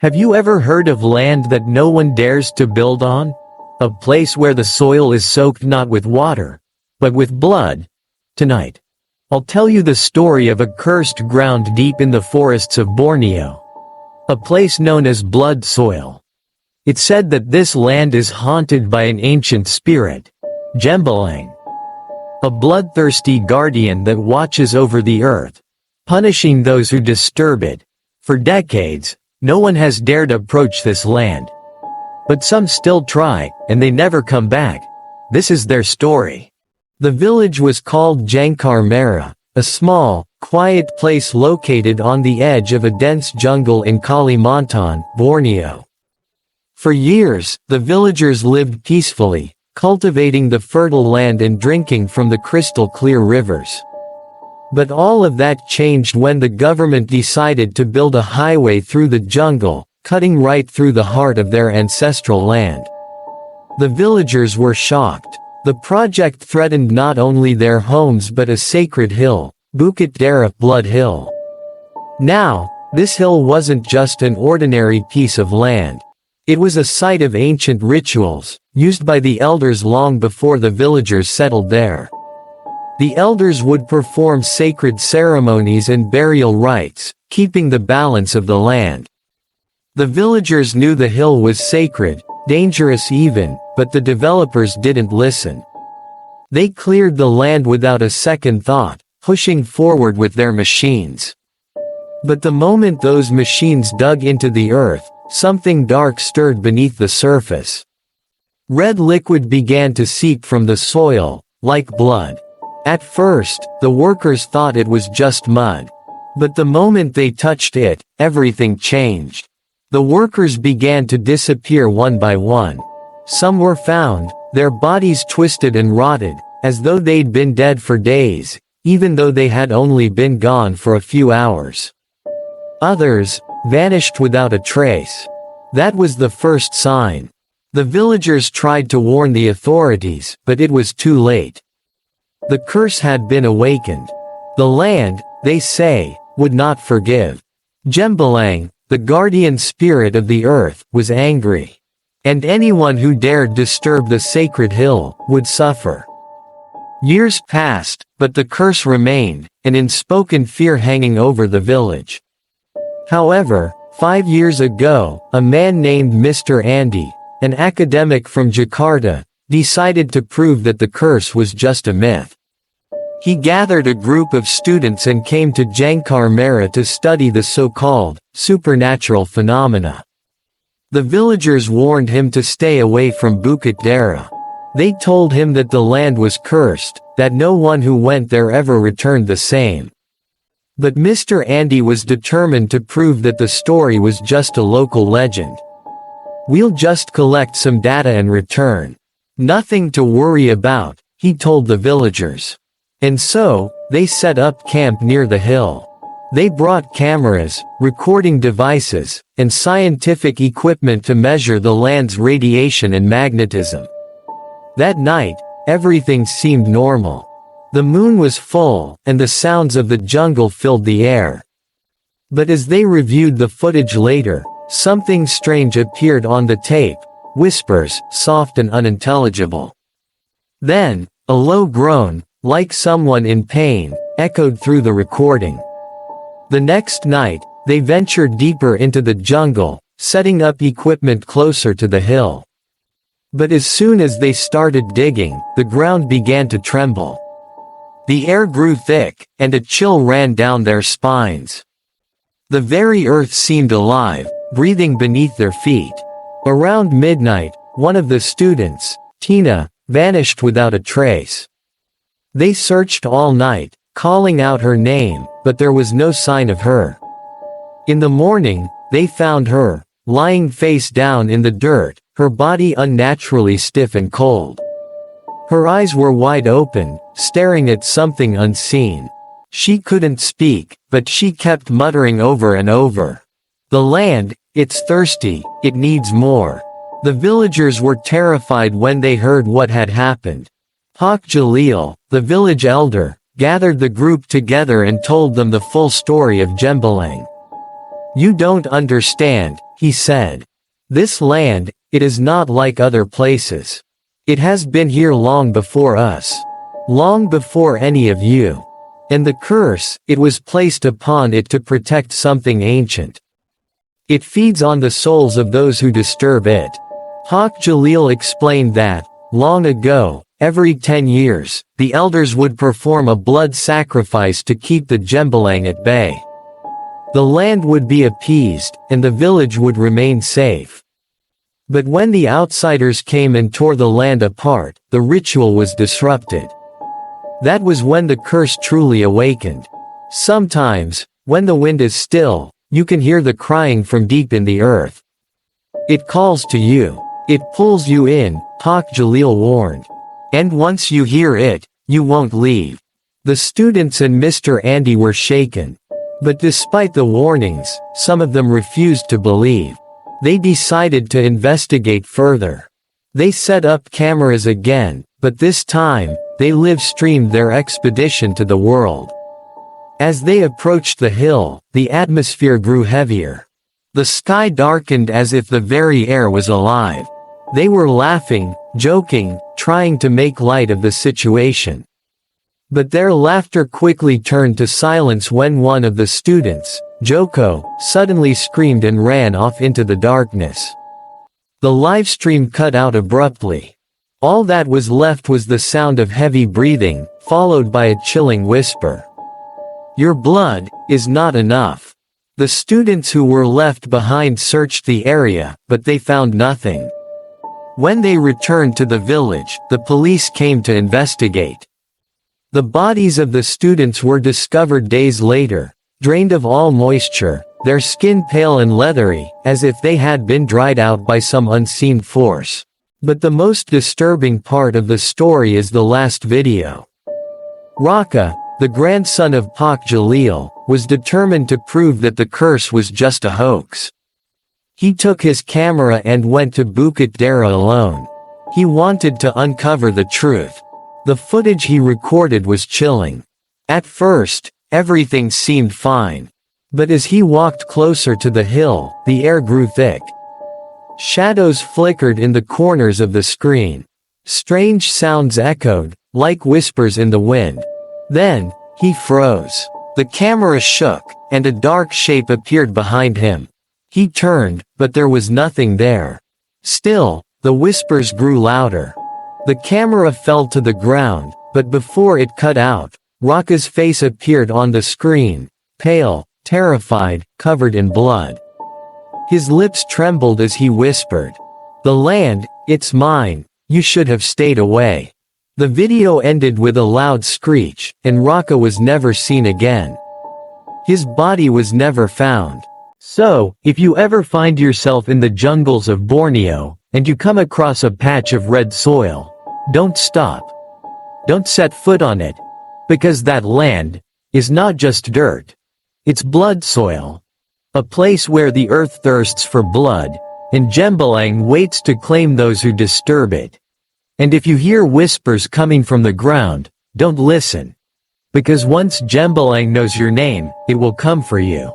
Have you ever heard of land that no one dares to build on? A place where the soil is soaked not with water, but with blood? Tonight, I'll tell you the story of a cursed ground deep in the forests of Borneo. A place known as blood soil. It's said that this land is haunted by an ancient spirit, Jembalang, a bloodthirsty guardian that watches over the earth, punishing those who disturb it. For decades, no one has dared approach this land. But some still try, and they never come back. This is their story. The village was called Jembalang, a small, quiet place located on the edge of a dense jungle in Kalimantan, Borneo. For years, the villagers lived peacefully, cultivating the fertile land and drinking from the crystal-clear rivers. But all of that changed when the government decided to build a highway through the jungle, cutting right through the heart of their ancestral land. The villagers were shocked. The project threatened not only their homes but a sacred hill, Bukit Darah, Blood Hill. Now, this hill wasn't just an ordinary piece of land. It was a site of ancient rituals, used by the elders long before the villagers settled there. The elders would perform sacred ceremonies and burial rites, keeping the balance of the land. The villagers knew the hill was sacred, dangerous even, but the developers didn't listen. They cleared the land without a second thought, pushing forward with their machines. But the moment those machines dug into the earth, something dark stirred beneath the surface. Red liquid began to seep from the soil, like blood. At first, the workers thought it was just mud. But the moment they touched it, everything changed. The workers began to disappear one by one. Some were found, their bodies twisted and rotted, as though they'd been dead for days, even though they had only been gone for a few hours. Others vanished without a trace. That was the first sign. The villagers tried to warn the authorities, but it was too late. The curse had been awakened. The land, they say, would not forgive. Jembalang, the guardian spirit of the earth, was angry. And anyone who dared disturb the sacred hill would suffer. Years passed, but the curse remained, an unspoken fear hanging over the village. However, 5 years ago, a man named Mr. Andy, an academic from Jakarta, decided to prove that the curse was just a myth. He gathered a group of students and came to Jembalang to study the so-called supernatural phenomena. The villagers warned him to stay away from Bukit Darah. They told him that the land was cursed, that no one who went there ever returned the same. But Mr. Andy was determined to prove that the story was just a local legend. "We'll just collect some data and return. Nothing to worry about," he told the villagers. And so, they set up camp near the hill. They brought cameras, recording devices, and scientific equipment to measure the land's radiation and magnetism. That night, everything seemed normal. The moon was full, and the sounds of the jungle filled the air. But as they reviewed the footage later, something strange appeared on the tape, whispers, soft and unintelligible. Then, a low groan, like someone in pain, echoed through the recording. The next night, they ventured deeper into the jungle, setting up equipment closer to the hill. But as soon as they started digging, the ground began to tremble. The air grew thick, and a chill ran down their spines. The very earth seemed alive, breathing beneath their feet. Around midnight, one of the students, Tina, vanished without a trace. They searched all night, calling out her name, but there was no sign of her. In the morning, they found her, lying face down in the dirt, her body unnaturally stiff and cold. Her eyes were wide open, staring at something unseen. She couldn't speak, but she kept muttering over and over. "The land, it's thirsty, it needs more." The villagers were terrified when they heard what had happened. Haq Jalil, the village elder, gathered the group together and told them the full story of Jembalang. "You don't understand," he said. "This land, it is not like other places. It has been here long before us. Long before any of you. And the curse, it was placed upon it to protect something ancient. It feeds on the souls of those who disturb it." Haq Jalil explained that, long ago, every 10 years, the elders would perform a blood sacrifice to keep the Jembalang at bay. The land would be appeased, and the village would remain safe. But when the outsiders came and tore the land apart, the ritual was disrupted. That was when the curse truly awakened. Sometimes, when the wind is still, you can hear the crying from deep in the earth. It calls to you. It pulls you in, Haq Jalil warned. And once you hear it, you won't leave. The students and Mr. Andy were shaken. But despite the warnings, some of them refused to believe. They decided to investigate further. They set up cameras again, but this time, they live-streamed their expedition to the world. As they approached the hill, the atmosphere grew heavier. The sky darkened as if the very air was alive. They were laughing, joking, trying to make light of the situation. But their laughter quickly turned to silence when one of the students, Joko, suddenly screamed and ran off into the darkness. The livestream cut out abruptly. All that was left was the sound of heavy breathing, followed by a chilling whisper. "Your blood is not enough." The students who were left behind searched the area, but they found nothing. When they returned to the village, the police came to investigate. The bodies of the students were discovered days later, drained of all moisture, their skin pale and leathery, as if they had been dried out by some unseen force. But the most disturbing part of the story is the last video. Raka, the grandson of Haq Jalil, was determined to prove that the curse was just a hoax. He took his camera and went to Bukit Darah alone. He wanted to uncover the truth. The footage he recorded was chilling. At first, everything seemed fine. But as he walked closer to the hill, the air grew thick. Shadows flickered in the corners of the screen. Strange sounds echoed, like whispers in the wind. Then, he froze. The camera shook, and a dark shape appeared behind him. He turned, but there was nothing there. Still, the whispers grew louder. The camera fell to the ground, but before it cut out, Raka's face appeared on the screen, pale, terrified, covered in blood. His lips trembled as he whispered, "The land, it's mine, you should have stayed away." The video ended with a loud screech, and Raka was never seen again. His body was never found. So, if you ever find yourself in the jungles of Borneo, and you come across a patch of red soil, don't stop. Don't set foot on it. Because that land is not just dirt. It's blood soil. A place where the earth thirsts for blood, and Jembalang waits to claim those who disturb it. And if you hear whispers coming from the ground, don't listen. Because once Jembalang knows your name, it will come for you.